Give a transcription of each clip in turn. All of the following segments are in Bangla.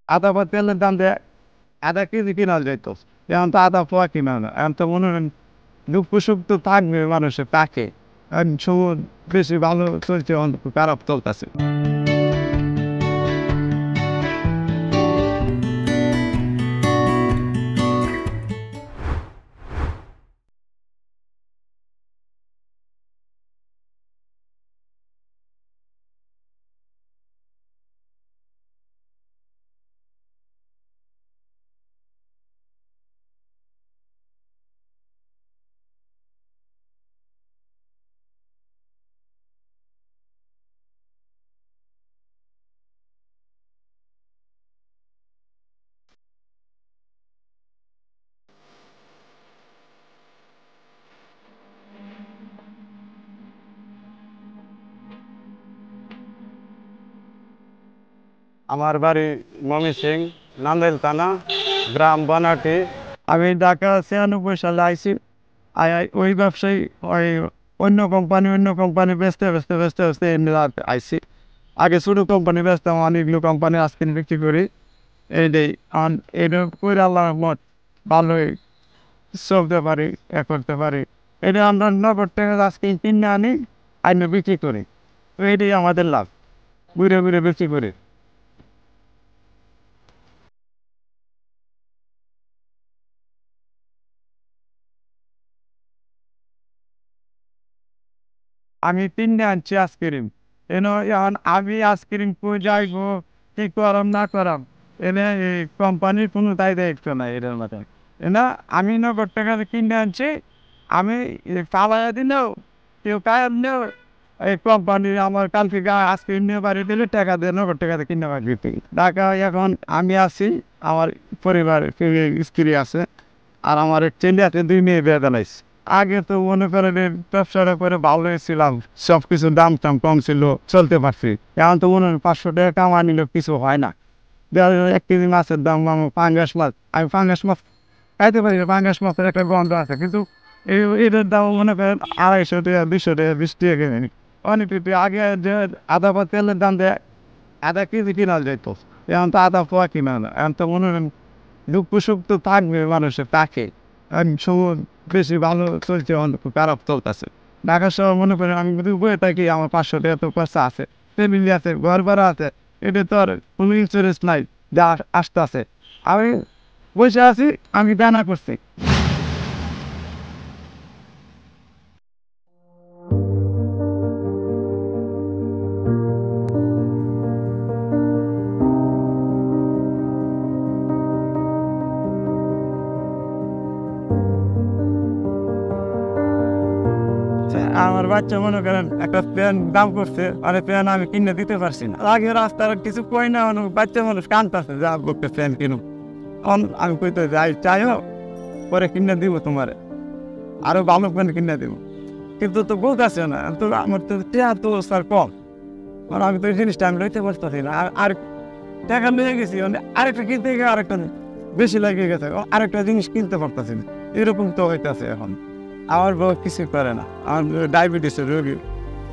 আদা বা তেলের দাম দিয়ে আধা কেজি কিনা যাইতো, এখন তো আদা পোয়া কিনা না, এখন তো মনে হয় দুঃখ সুখ তো থাকবে মানুষের তাকে সময় বেশি ভালো চলছে, অন্ত খারাপ চলতেছে। আমার বাড়ি ময়মনসিংহ, নান্দেল থানা, গ্রাম বানাটি। আমি ঢাকা 96 সালে আইসি। ওই ব্যবসায়ী ওই অন্য কোম্পানি বেচতে বেচতে বেচতে বেচতে এমনি আইসি। আগে ছোটো কোম্পানি বেচতাম, অনেকগুলো কোম্পানি আজকে বিক্রি করি। এইটাই এটা করে আল্লাহ রহমত ভালোই চলতে পারি, করতে পারি। এটা আমরা নগদ টাকা আজকে কিনে আনি, আইনে বিক্রি করি। তো এইটাই আমাদের লাভ, ঘুরে ঘুরে বিক্রি করি। আমি ৩ টা আনছি আইসক্রিম। এখন আমি আইসক্রিম কই যাইবো, কি করাম না করাম, এই কোম্পানির কোনো দায়িত্ব নাই এটার মধ্যে। আমি নগদ টাকা দিয়ে কিনে আনছি। আমি ফালাইয়া দিলেও, কেউ কায়ার নিলেও, এই কোম্পানি আমার কালকে আইসক্রিম নিয়ে বাড়ি দিলে টাকা দিয়ে নগদ টাকা দিয়ে কিনে বাড়ি দিতে। ঢাকায় এখন আমি আছি, আমার পরিবার স্ত্রী আছে, আর আমার এক ছেলে আছে, 2 মেয়ে বিয়ে দিলাইছে। আগে তো মনে করেন এই ব্যবসাটা করে ভালো ছিলাম, সব কিছু দাম টাম কম ছিল, চলতে পারছি। এখন তো মনে হয় 500 টাকা কামা নিলে কিছু হয় না। দেখা যায় 1 কেজি মাছের দাম, আমার পাঙ্গাস মাছ, আমি পাঙ্গাস মাছ খাইতে পারি না, পাঙ্গাস মাছের একটা গন্ধ আছে, কিন্তু এটার দাম মনে করেন 250 টাকা, 200 টাকা, 20 টাকা কিনে নি। অনেক কিছু আগে যে আদা বা তেলের দাম দেয় আধা কেজি কিনা যাইতো, এখন তো আদা পোয়া কিনা না, এখন তো মনে করেন দুঃখ সুখ তো থাকবে মানুষের তাকে সময় বেশি ভালো চলছে, অন্ত খারাপ চলতেছে। ঢাকা শহর মনে করেন আমি যদি বয়ে থাকি, আমার 500 টাকা তো খরচা আছে, ফ্যামিলি আছে, ঘর ভাড়া আছে, এটা তো আর কোনো ইন্স্যুরেন্স নাই যা আসতে আছে। আমি বসে আছি, আমি দানা করছি। আমার বাচ্চা মনে করেন একটা প্যান দাম করছে, আর প্যান আমি কিনে দিতে পারছি না। আগে রাস্তার কিছু কই না, বাচ্চা মানুষ কানতেছে যা বলতে প্যান কিনুম। আমি কইতে যাই চাইও, পরে কিনে দিব তোমার, আরো ভালো প্যান কিনে দিব, কিন্তু তো বলতেছে না। তো আমার তো টেয়া তো স্যার কম, আর আমি তো এই জিনিসটা আমি লইতে পারতেছি না। আর টাকা নিয়ে গেছি, আরেকটা কিনতে গিয়ে আরেকটা বেশি লাগে গেছে, আরেকটা জিনিস কিনতে পারতেছি না। এরকম তো হইতেছে এখন। আমার বউ কিছু করে না, আমার ডায়াবেটিসের রোগী,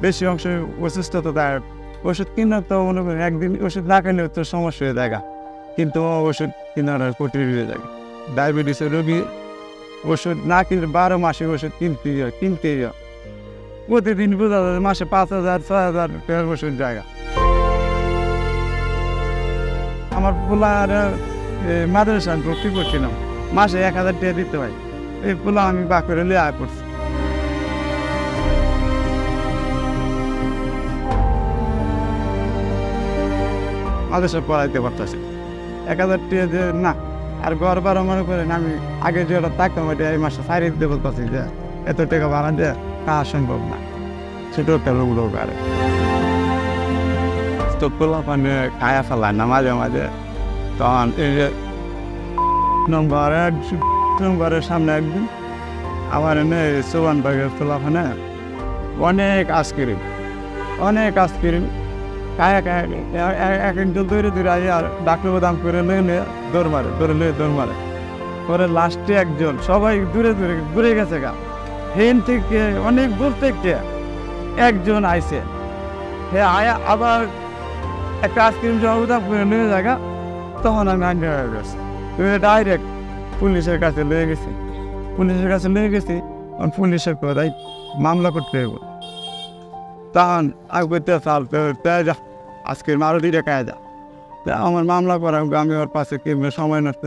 বেশি অংশ অসুস্থতাদায়ক। ওষুধ কিনা তো মনে করেন একদিন ওষুধ না কিনলেও তো সমস্যা হয়ে যায়, কিন্তু ওষুধ কেনার কঠিন হয়ে যায়। ডায়াবেটিসের রোগী ওষুধ না কিনলে 12 মাসে ওষুধ কিনতেই হয়। প্রতিদিন বোঝা যায় মাসে 5,000 6,000 টাকার ওষুধ জায়গা। আমার পোলার মাদ্রাসা ভর্তি করছিলাম, মাসে 1,000 টাকা দিতে হয়। এই পোলা আমি বা করে লিয়ে আয় পড়ছি। মাদ্রাসা পড়াইতে পারতেছি 1,000 টাকা যে না। আর ঘর ভাড়া মনে করেন আমি আগে যেটা থাকতাম, ওইটা এই মাসে সারি দিতে বলতেছি যে এত টাকা ভাড়া দেওয়া খাওয়া সম্ভব না। ছোট একটা রোগ রোগ আর তো পোলা পানে খায়া ফেলায় না মাঝে মাঝে। তখন এই যে নম্বরের সামনে একদিন আমার এনে চৌবান বাগের পোলাপানে অনেক আইসক্রিম খায়া এক একজন দৌড়ে দৌড়ে আই, আর ডাক্তার দাম করে নিয়ে দৌড় মারে পরে লাস্টে একজন, সবাই দূরে দূরে ঘুরে গেছে গা, হেন থেকে অনেক দূর থেকে একজন আইসে, হে আয়া আবার একটা আইসক্রিম জমা দাম করে নিয়ে জায়গা, তখন আমি আইন হয়ে গেছি ডাইরেক্ট পুলিশের কাছে লয়ে গেছি পুলিশের কোথায় মামলা করতে হবে তখন আমি করতে চালতে যা আজকের মারুতিটা কায় যা আমার মামলা করা আমি ওর পাশে কেমন সময় নষ্ট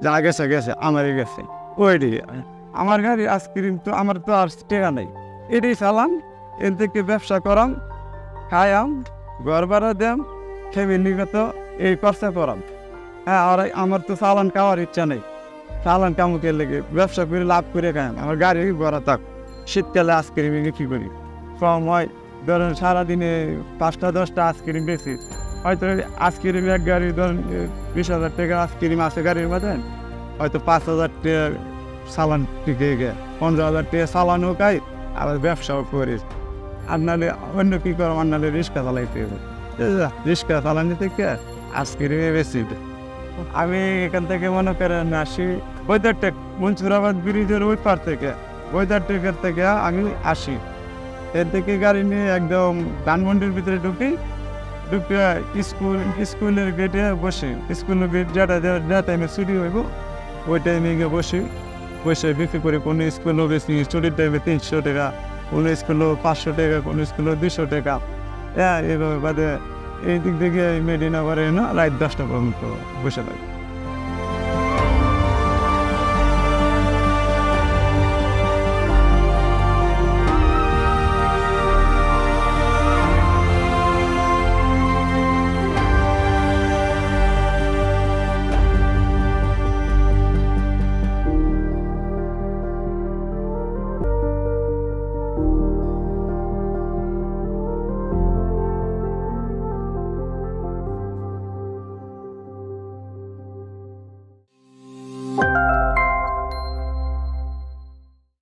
যা গেছে আমারই গেছে ওইটি আমার গাড়ি আইসক্রিম তো আমার তো আর টেকা নেই এটাই চালাম এর থেকে ব্যবসা করাম খায়াম ঘর ভাড়া দেম ফ্যামিলিগত এই খরচা করাম হ্যাঁ আর আমার তো চালান খাওয়ার ইচ্ছা নেই চালান কামুকে লেগে ব্যবসা করে লাভ করে খায়াম আমার গাড়ি ভরা থাক শীতকালে আইসক্রিম বিক্রি করি কম হয় ধরেন সারাদিনে 5টা 10টা আইসক্রিম বেশি হয়তো আইসক্রিম এক গাড়ি ধরেন 20,000 টাকা আইসক্রিম আছে গাড়ির মধ্যে হয়তো 5,000 টাকা চালান টিকে গে 15,000 টাকা চালানও খাই আবার ব্যবসাও করি আর নাহলে অন্য কী করো আর নাহলে রিক্সা চালাইতে হবে রিক্সা চালানি থেকে আইসক্রিমে বেশি আমি এখান থেকে মনে করেন আসি বৈদারটেক মনসুরাবাদ ব্রিজের ওই পার থেকে বৈদারটেকের থেকে আমি আসি এর থেকে গাড়ি নিয়ে একদম ধানমন্ডির ভিতরে ঢুকে স্কুলের গেটে বসে স্কুলের গেট যা টাইমে ছুটি হইব ওই টাইমে গিয়ে বসে বিক্রি করে কোনো স্কুলও বেশি ছুটির টাইমে 300 টাকা কোনো স্কুলও 500 টাকা কোনো স্কুলও 200 টাকা হ্যাঁ এভাবে বাদে এই দিক থেকে মেডিনগরে না রাত 10টা পর্যন্ত বসে থাকে